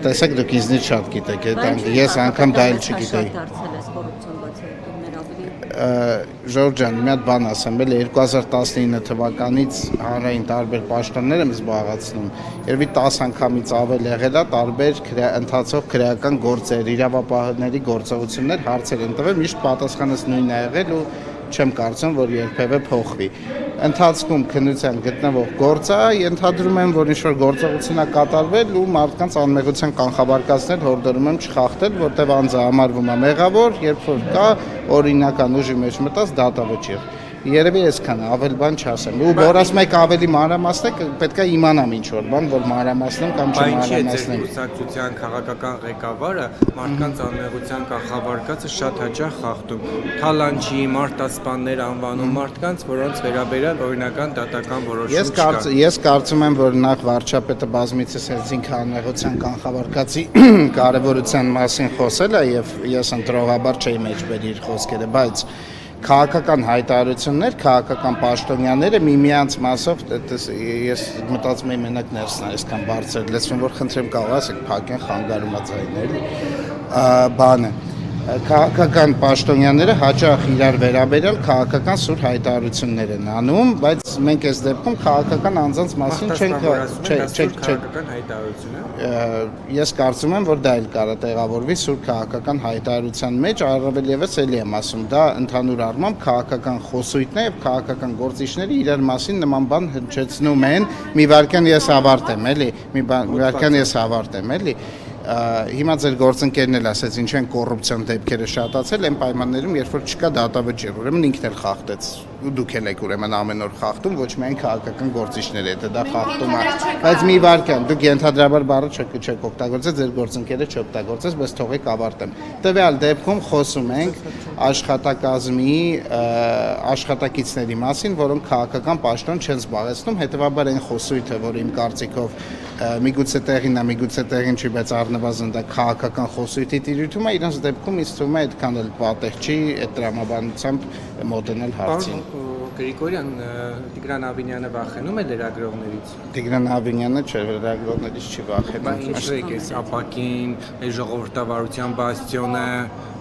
տեսեք դուք ինձնից շատ գիտեք, ես անգամ դա էլ չգիտեի։ Ժորժ ջան, մի հատ բան ասեմ, էլի 2019 թվականից հանրային տարբեր պաշտոններ եմ զբաղեցնում, երևի 10 անգամից ավել եղել է տարբեր ընթացող քրեական գործեր, իրավապահների գործողություններ, հարցեր են տվել, միշտ պատասխանս նույնն է եղել ու չեմ կարծում, որ երբևէ փոխվի։ Ընթացքում քննության գտնվող գործը ենթադրում եմ, որ ինչ-որ գործողություն է կատարվել ու մարդկանց անմեղության կանխաբարկացնել հորդորում եմ չխախտել, որտեղ անձը համարվում է մեղավոր, երբ որ կա օրինական ուժի մեջ մտած դատավճիռ։ Երևի այսքան է, ավել բան չասեմ։ Ու որ ասում եք ավելի մանրամասնեք, պետք է իմանամ ինչ-որ բան, որ մանրամասնեմ կամ չմանրամասնեմ։ Կուսակցության քաղաքական ղեկավարը մարդկանց անմեղության կանխաբարկածը շատ հաճախ խախտում։ Թալանչի, մարտասպաններ անվանում մարդկանց, որոնց վերաբերյալ օրինական դատական որոշում չկա։ Ես կարծում եմ, որ նախ վարչապետը բազմիցս ինքը անմեղության կանխաբարկածի կարևորության մասին խոսել է եւ ես ընտրողաբար չէի մեջբեր իր խոսքերը, բայց քաղաքական հայտարարություններ, քաղաքական պաշտոնյաները միմյանց մասով ես մտածում եմ մենակ ներսն է այսքան բարձր լսվում, որ խնդրեմ կարող ասեք փակեն խանգարումաձայներ բանը քաղաքական պաշտոնյաները հաճախ իրար վերաբերյալ քաղաքական սուր հայտարարություններ են անում, բայց մենք այս դեպքում քաղաքական անձանց մասին չենք քաղաքական հայտարարությունը։ Ես կարծում եմ, որ դա էլ կարող է տեղավորվի սուր քաղաքական հայտարարության մեջ, առավել ևս էլի եմ ասում, դա ընդհանուր առմամբ քաղաքական խոսույթն է եւ քաղաքական գործիչները իրար մասին նման բան հնչեցնում են։ Մի վարքյան ես ավարտեմ, էլի։ Հիմա ձեր գործընկերն էլ ասեց ինչ են կոռուպցիոն դեպքերը շատացել այն պայմաններում, երբ որ չկա դատավճիռ, ուրեմն ինքն էլ խախտեց ու դուք էլ եք ուրեմն ամեն օր խախտում, ոչ միայն քաղաքական գործիչները, դա խախտում է, բայց մի վարքյան, դուք ենթադրաբար բառը չեք օգտագործել, ձեր գործընկերը չօգտագործեց, բայց թողեք ավարտեմ։ Տվյալ դեպքում խոսում ենք աշխատակազմի աշխատակիցների մասին, որոնք քաղաքական պաշտոն չեն զբաղեցնում, հետևաբար այն խոսույթը, որ իմ կարծիքով միգուցե տեղին է, միգուցե տեղին չի, բայց առնվազն դա քաղաքական խոսույթի տիրույթում է, իրենց դեպքում ինձ թվում է այդքան էլ պատեհ չի այդ տրամաբանությամբ մոտենել հարցին։ Գրիգորյան, Տիգրան Ավինյանը վախենում է լրագրողներից։ Տիգրան Ավինյանը չէ, լրագրողներից չի վախենում։ Բայց ինչու է այս ապակին, այս ժողովրդավարության բաստիոնը,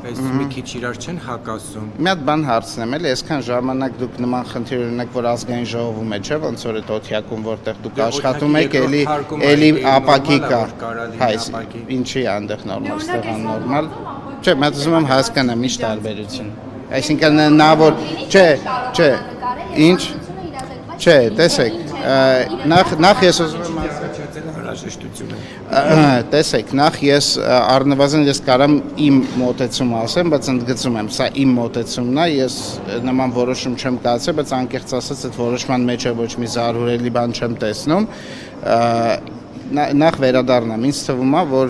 այս մի քիչ իրար չեն հակասում։ Մի հատ բան հարցնեմ, էլի այսքան ժամանակ դուք նման խնդիր ունեք, որ ազգային ժողովում է, չէ՞, ոնց որ այդ օթյակում, որտեղ դուք աշխատում եք, էլի ապակի կա։ Հայս, ինչի է այնտեղ նորմալ, ստեղ աննորմալ։ Չէ, մենք ուզում եմ հասկանամ ինչ տարբերություն։ Այսինքն նա որ չէ, ինչ չէ, տեսեք, նախ ես ուզում եմ տեսեք, նախ ես առնվազն ես կարամ իմ մոտեցումը ասեմ, բայց ընդգծում եմ, սա իմ մոտեցումն է, ես նման որոշում չեմ կայացրել, բայց անկեղծ ասած այդ որոշման մեջ է ոչ մի զարհուրելի բան չեմ տեսնում, նախ վերադառնամ, ինձ թվում է, որ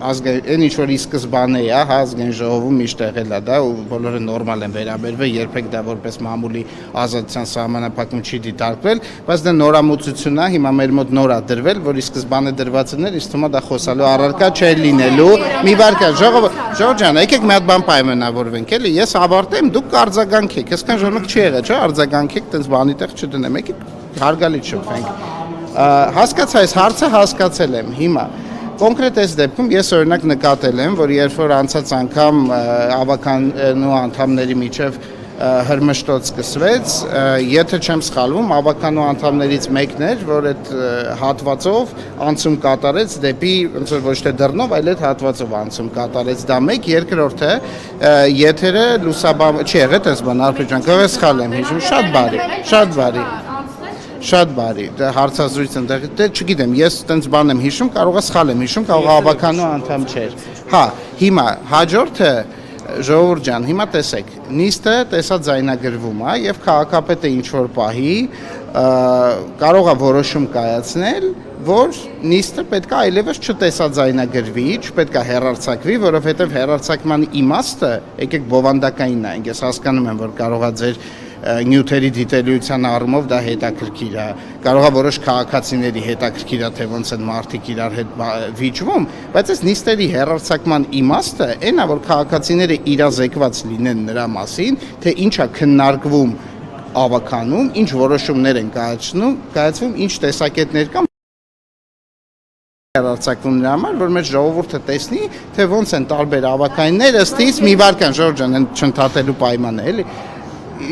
այն ինչ որ ի սկզբանե է, ազգային ժողովում միշտ եղել է դա ու բոլորը նորմալ են վերաբերվել, երբեք դա որպես մամուլի ազատության սահմանափակում չի դիտարկվել, բայց դա նորամուծություն է, հիմա մեր մոտ նոր է դրվել, որ ի սկզբանե դրված էր, ինձ թվում է դա խոսալու առարկա չէ լինելու։ Մի վարքան, Ժողովուրդ ջան, եկեք մի հատ բան պայմանավորվենք, էլի, ես ավարտեմ, դուք կարձագանքեք, այսքան ժամանակ չի եղել, չէ՞, արձագանքեք, տենց բանի տեղ չդնեմ, եկեք հարգալից շփվենք։ Հասկացա, այս հարցը հասկացել եմ հիմա։ Կոնկրետ այս դեպքում ես օրինակ նկատել եմ, որ երբ որ անցած անգամ ավականու անդամների միջև հրմշտոց սկսվեց, եթե չեմ սխալվում, ավականու անդամներից մեկն էր, որ այդ հատվածով անցում կատարեց դեպի ոնց որ ոչ թե դռնով, այլ այդ հատվածով անցում կատարեց, դա մեկ, երկրորդը եթերը լուսաբան չի եղել, այս բան Արփիջան, կարող է սխալ եմ հիշում, շատ բարի, հարցազրույց ընդեղ, չգիտեմ, ես տենց բան եմ հիշում, կարող է սխալ եմ հիշում, կարող է ավականու անդամ չէր։ Հա, հիմա հաջորդը Ժողովուրդ ջան, հիմա տեսեք, նիստը տեսաձայնագրվում է եւ քաղաքապետը ինչ որ պահի կարող է որոշում կայացնել, որ նիստը պետք է այլևս չտեսաձայնագրվի, չպետք է հեռարձակվի, որովհետեւ հեռարձակման իմաստը եկեք բովանդակայինն է, ես հասկանում եմ, որ կարող է ձեր նյութերի դիտելիության առումով դա հետաքրքիր է, կարող է որոշ քաղաքացիների հետաքրքիր է, թե ոնց են մարդիկ իրար հետ վիճվում, բայց այս նիստերի հեռարձակման իմաստը այն է, որ քաղաքացիները իրազեկված լինեն նրա մասին, թե ինչ է քննարկվում ավականում, ինչ որոշումներ են կայացվում, ինչ տեսակետներ կան հեռարձակվում նրա համար, որ մեր ժողովուրդը տեսնի, թե ոնց են տարբեր ավականիներ, ըստ իս մի վարքան Ժորժ ջան, են չընդհատելու պայմանը, էլի։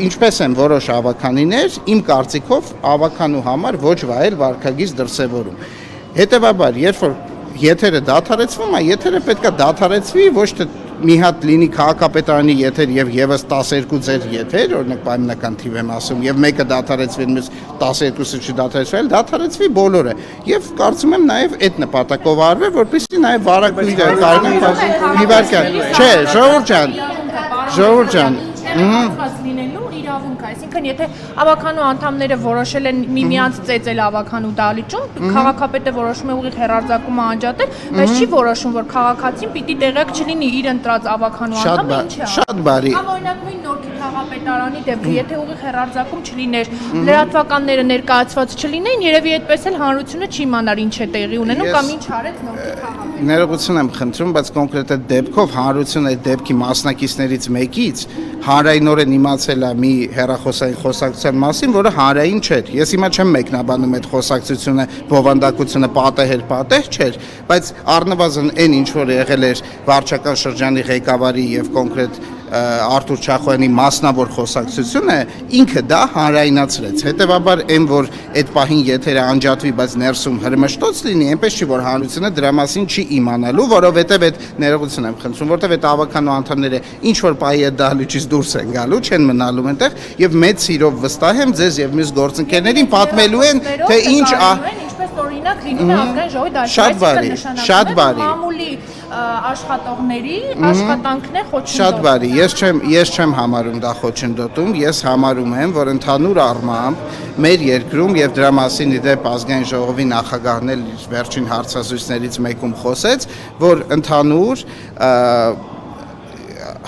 Ինչպես են որոշ ավականիներ, իմ կարծիքով ավականու համար ոչ վայել վարքագիծ դրսևորում։ Հետևաբար, երբ որ եթերը դադարեցվում է, եթերը պետքա դադարեցվի, ոչ թե մի հատ լինի քաղաքապետարանի եթեր եւ եւս 12 ձեր եթեր, օրինակ պայմանական թիվ եմ ասում, եւ մեկը դադարեցվի, մյուս 12-ը չդադարեցվի, այլ դադարեցվի բոլորը։ Եւ կարծում եմ նաեւ այդ նպատակով արվե, որպեսզի նաեւ վարակ մի վարքան։ Չէ, Ժողովուրդ ջան, լինելու իրավունք, այսինքն եթե ավականու անդամները որոշել են միմյանց ծեծել ավականու դահլիճում, քաղաքապետը որոշում է ուղիղ հեռարձակումը անջատել, բայց չի որոշում, որ քաղաքացին պիտի տեղյակ չլինի իր ընտրած ավականու անդամը ինչ է։ Շատ բարի։ Կամ օրինակ նույն Նորքի քաղաքապետարանի դեպքը, եթե ուղիղ հեռարձակում չլիներ, լրատվականները ներկայացված չլինեին, երևի այդպես էլ հանրությունը չի իմանար ինչ է տեղի ունենում կամ ինչ արեց Նորքի քաղաքապետարանը։ Ներողություն եմ խնդրում, բայց կոնկրետ այդ դեպքով հանրությունը այդ դեպքի մասնակիցներից մեկից հանրայնորեն իմացել է մի հեռախոսային խոսակցության մասին, որը հանրային չէր։ Ես հիմա չեմ մեկնաբանում այդ խոսակցությունը, բովանդակությունը պատեհ չէր, բայց առնվազն այն ինչ որ եղել էր վարչական շրջանի ղեկավարի եւ կոնկրետ Արտուր Չախոյանի մասնավոր խոսակցությունը ինքը դա հանրայնացրեց։ Հետևաբար այն որ այդ պահին եթերը անջատվի, բայց ներսում հրմշտոց լինի, այնպես չի որ հանրությունը դրա մասին չի իմանալու, որովհետև այդ ներողություն եմ խնդրում, որովհետև այդ ավականու անդամները ինչ որ պահի այդ դահլիճից դուրս են գալու, չեն մնալու այնտեղ եւ մեծ սիրով վստահ եմ ձեզ եւ մյուս գործընկերներին պատմելու են, թե ինչ ինչպես օրինակ լինում է ազգային ժողովի դաշնակցության շատ բարի մամուլի աշխատողների աշխատանքն է խոչընդոտ։ Շատ բարի, ես չեմ համարում դա խոչընդոտում, ես համարում եմ, որ ընդհանուր առմամբ մեր երկրում եւ դրա մասին իդեպ ազգային ժողովի նախագահն էլ իր վերջին հարցազրույցներից մեկում խոսեց, որ ընդհանուր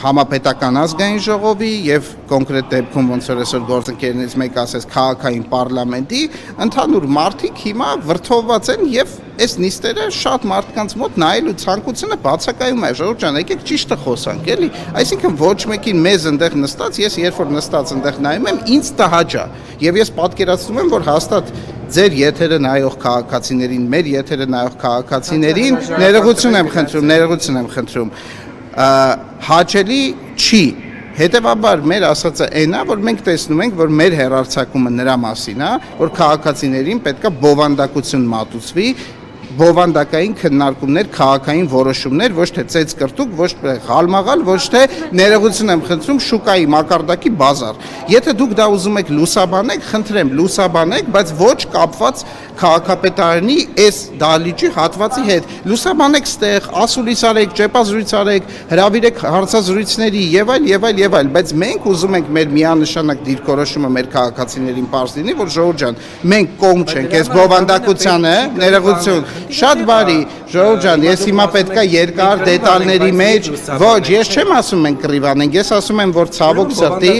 համապետական ազգային ժողովի եւ կոնկրետ դեպքում ոնց որ այսօր գործընկերներից մեկ ասես քաղաքային պարլամենտի ընդհանուր մարտիկ հիմա վրթովված են եւ այս նիստերը շատ մարդկանց մոտ նայելու ցանկությունը բացակայում է Ժողովուրդ ջան եկեք ճիշտը խոսանք էլի այսինքն ոչ մեկին մեզ այնտեղ նստած ես երբ որ նստած այնտեղ նայում եմ ինձ տհաճա եւ ես պատկերացնում եմ որ հաստատ ձեր եթերը նայող քաղաքացիներին մեր եթերը նայող քաղաքացիներին ներողություն եմ խնդրում հաճելի չի հետևաբար մեր ասածը այնա որ մենք տեսնում ենք որ մեր հեռարձակումը նրա մասին է որ քաղաքացիներին պետքա բովանդակություն մատուցվի բովանդակային քննարկումներ քաղաքային որոշումներ ոչ թե ծեծ կրտուկ ոչ թե ղալմաղալ ոչ թե ներողություն եմ խնդրում շուկայի մակարդակի բազար եթե դուք դա ուզում եք լուսաբանեք խնդրեմ լուսաբանեք բայց ոչ կապված քաղաքապետարանի այս դահլիճի հատվածի հետ լուսաբանեք ստեղ ասուլիս արեք ճեպազրույց արեք հրավիրեք հարցազրույցների եւ այլ բայց մենք ուզում ենք մեր միանշանակ դիրքորոշումը մեր քաղաքացիներին པարզ լինի որ Ժողովուրդ ջան մենք կողմ չենք այս բովանդակությանը ներողություն Շատ բարի, Ժողովուրդ ջան, ես հիմա պետքա երկար դետալների մեջ, ոչ, ես չեմ ասում մենք կռիվանենք, ես ասում եմ, որ ցավոք սրտի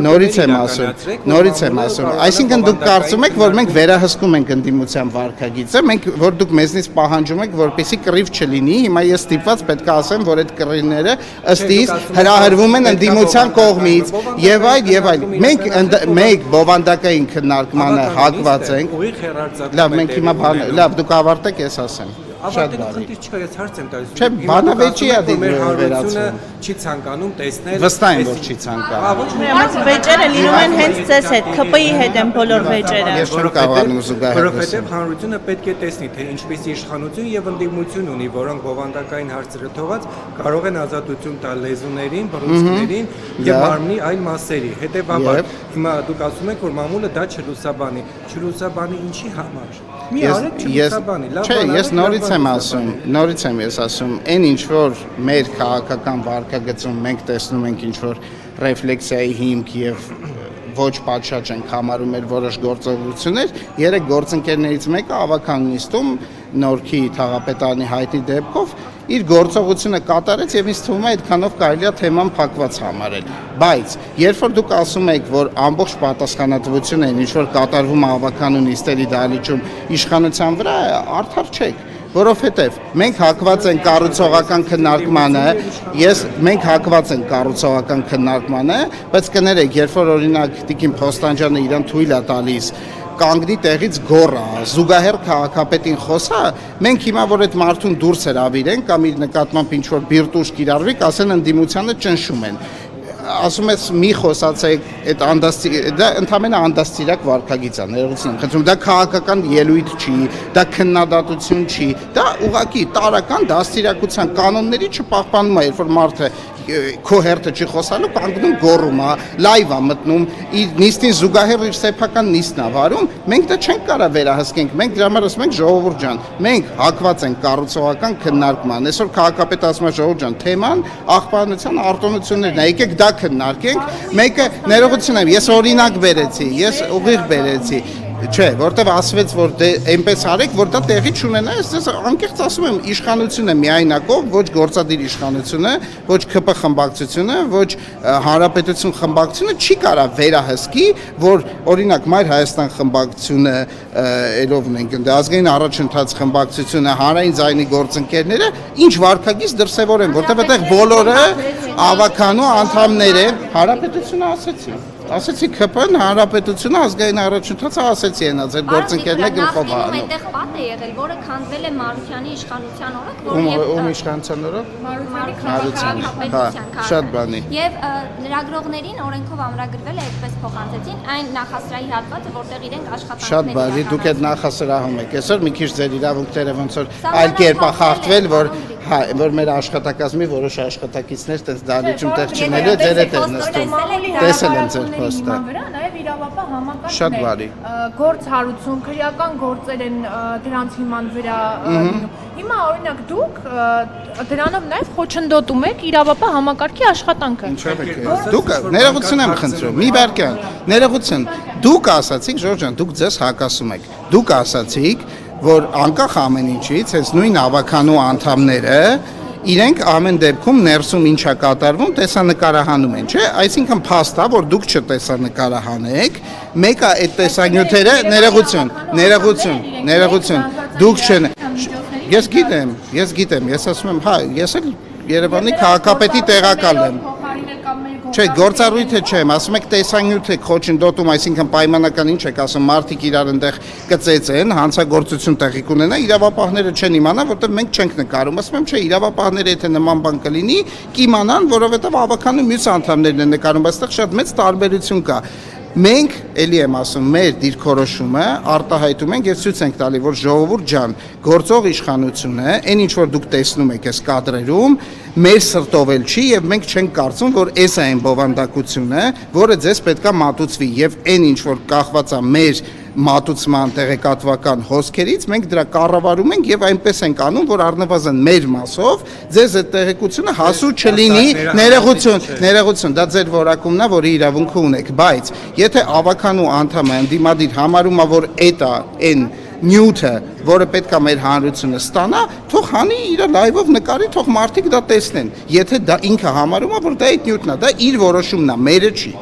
նորից եմ ասում, այսինքն դուք կարծում եք, որ մենք վերահսկում ենք ընդդիմության վարքագիծը, մենք որ դուք մեզնից պահանջում եք, որպեսզի կռիվ չլինի, հիմա ես ստիպված պետքա ասեմ, որ այդ կռիվները ըստ իս հրահրվում են ընդդիմության կողմից եւ այլ, մենք բովանդակային քննարկմանը հակված ենք, լավ, մենք հիմա լավ, դուք ավարտեք ես ասեմ Շատ բարի։ Չկա, ես հարց եմ տալիս։ Չէ, բանավեճի է վերացումը չի ցանկանում տեսնել։ Վստահ եմ, որ չի ցանկանում։ Բայց վեճերը լինում են հենց ձեզ հետ, ԿՊ-ի հետ են բոլոր վեճերը։ Ես չեմ կարողանում զուգահեռ որովհետև հանրությունը պետք է տեսնի, թե ինչպես իշխանություն եւ ընդդիմություն ունի, որոնք բովանդակային հարցերը թողած կարող են ազատություն տալ լեզուներին, բռունցքներին եւ մարմնի այլ մասերի։ Հետեւաբար հիմա դուք ասում եք, որ մամուլը դա չլուսաբանի ինչի համար։ Մի արեք չլուսաբանի, լավ Չէ, ես նորից եմ ասում, այն ինչ որ մեր քաղաքական վարքագծում մենք տեսնում ենք ինչ որ ռեֆլեքսիայի հիմք եւ ոչ պատշաճ ենք համարում մեր որոշ գործողություններ, երեք գործընկերներից մեկը ավականու նիստում Նորքի թաղապետարանի հայտնի դեպքով իր գործողությունը կատարեց եւ ինձ թվում է այդքանով կարելի է թեման փակված համարել բայց երբ որ դուք ասում եք որ ամբողջ պատասխանատվությունը այն ինչ որ կատարվում է ավականու նիստերի դահլիճում իշխանության վրա արդար չեք որովհետև մենք հակված ենք կառուցողական քննարկմանը, բայց կներեք, երբ որ օրինակ Տիկին Փոստանջյանը իրան թույլ է տալիս կանգնի տեղից գոռա, զուգահեռ քաղաքապետին խոսա, մենք հիմա որ այդ մարդուն դուրս հրավիրենք կամ իր նկատմամբ ինչ որ բիրտուշ կիրառվի, ասեն ընդդիմությանը ճնշում են։ Ասում ես մի խոսացեք այդ դա ընդհանրապես անդաստիրակ վարքագիծ է, ներողություն, խնդրում, դա քաղաքական ելույթ չի, դա քննադատություն չի, դա ուղղակի տարական դաստիարակության կանոնների չպահպանում է, երբ որ մարդը քո հերթը չի խոսալու, կանգնում գոռում է, լայվ է մտնում, իր նիստին զուգահեռ իր սեփական նիստն է վարում, մենք դա չենք կարող վերահսկենք, մենք դրա համար ասում ենք ժողովուրդ ջան, մենք հակված ենք կառուցողական քննարկման, այսօր քաղաքապետը ասում է ժողովուրդ ջան, թեման աղբանության արտոնություններն է, եկեք դա քննարկենք, մեկը ներողություն եմ, ես օրինակ բերեցի, ես ուղիղ բերեցի, չէ, որտեվ ասվեց, որ դե այնպես արեք, որ դա տեղի չունենա, ես անկեղծ ասում եմ, իշխանությունը միայնակով, ոչ գործադիր իշխանությունը, ոչ ԿՊ խմբակցությունը, ոչ Հանրապետություն խմբակցությունը չի կարող վերահսկի, որ օրինակ Մայր Հայաստան խմբակցությունը, ելով ունենք, ազգային առաջընթաց խմբակցությունը, Հանրային ձայնի գործընկերները ինչ վարքագիծ դրսևորեն, որտեվ այդտեղ բոլորը ավականու անդամներ են, Հանրապետությունը ասեցի ԿՊ-ն, Հանրապետությունը, ազգային առաջընթացը ասեցի այնա, ձեր գործընկերն է գլխով անում։ Այնտեղ պատ է եղել, որը քանդվել է Մարությանի իշխանության օրոք, Ում իշխանության օրոք։ Մարությանի շատ բանի։ Եվ լրագրողներին օրենքով ամրագրվել է այդպես փոխանցեցին այն նախասրահի հատվածը, որտեղ իրենք աշխատանքներ Շատ բարի, դուք այդ նախասրահում եք, այսօր մի քիչ ձեր իրավունքները ոնց որ այլ կերպ է խախտվել, որ մեր աշխատակազմի որոշ աշխատակիցներ տես դալիճում տեղ չնելու ձեր հետ են նստում։ Տեսել եմ ձեր պոստը։ Նաև իրավապահ համակարգն Շատ բարի։ Գործ հարուցում, քրեական գործեր են դրանց հիման վրա լինում։ Հիմա օրինակ դուք դրանով նաև խոչընդոտում եք իրավապահ համակարգի աշխատանքը։ Դուք ներողություն եմ խնդրում, մի բարկյան, ներողություն։ Դուք ասացիք, Ժորժ ջան, դուք ձեզ հակասում եք։ Դուք ասացիք, որ անկախ ամեն ինչից, հենց նույն ավականու անդամները իրենք ամեն դեպքում ներսում ինչա կատարվում, տեսանկարահանում են, չէ՞, այսինքն փաստ է, որ դուք չտեսանկարահանեք, մեկը այդ տեսանյութերը, ներողություն, դուք չեն։ Ես գիտեմ, ես ասում եմ, հա, ես էլ Երևանի քաղաքապետի տեղակալ եմ։ Չէ, գործառույթը չեմ, ասում եք տեսանյութ եք խոչընդոտում, այսինքն պայմանական ինչ եք ասում, մարդիկ իրար այնտեղ կծեծեն, հանցագործություն տեղի կունենա, իրավապահները չեն իմանա, որտեղ մենք չենք նկարում, ասում եմ, չէ, իրավապահները եթե նման բան կլինի, կիմանան, որովհետև ավականու մյուս անդամներն են նկարում, այստեղ շատ մեծ տարբերություն կա։ Մենք, էլի եմ ասում, մեր դիրքորոշումը արտահայտում ենք եւ ցույց ենք տալի, որ ժողովուրդ ջան, գործող իշխանությունը, այն ինչ որ դուք տեսնում եք այս կադրերում, մեր սրտով էլ չի եւ մենք չենք կարծում, որ այս է այն բովանդակությունը, որը ձեզ պետքա մատուցվի եւ այն ինչ որ կախված է մեր մատուցման տեղեկատվական հոսքերից, մենք դրա կառավարում ենք եւ այնպես ենք անում, որ առնվազն մեր մասով ձեզ այդ տեղեկությունը հասու չլինի, ներողություն, դա ձեր որակումն է, որի իրավունքը ունեք, բայց եթե ավականու անդամը ընդդիմադիր համարում է, որ էտա այն նյութը, որը պետք է մեր հանրությունը ստանա, թող հանի իր լայվով նկարի, թող մարդիկ դա տեսնեն։ Եթե դա ինքը համարում է, որ դա այդ նյութն է, դա իր որոշումն է, մերը չի։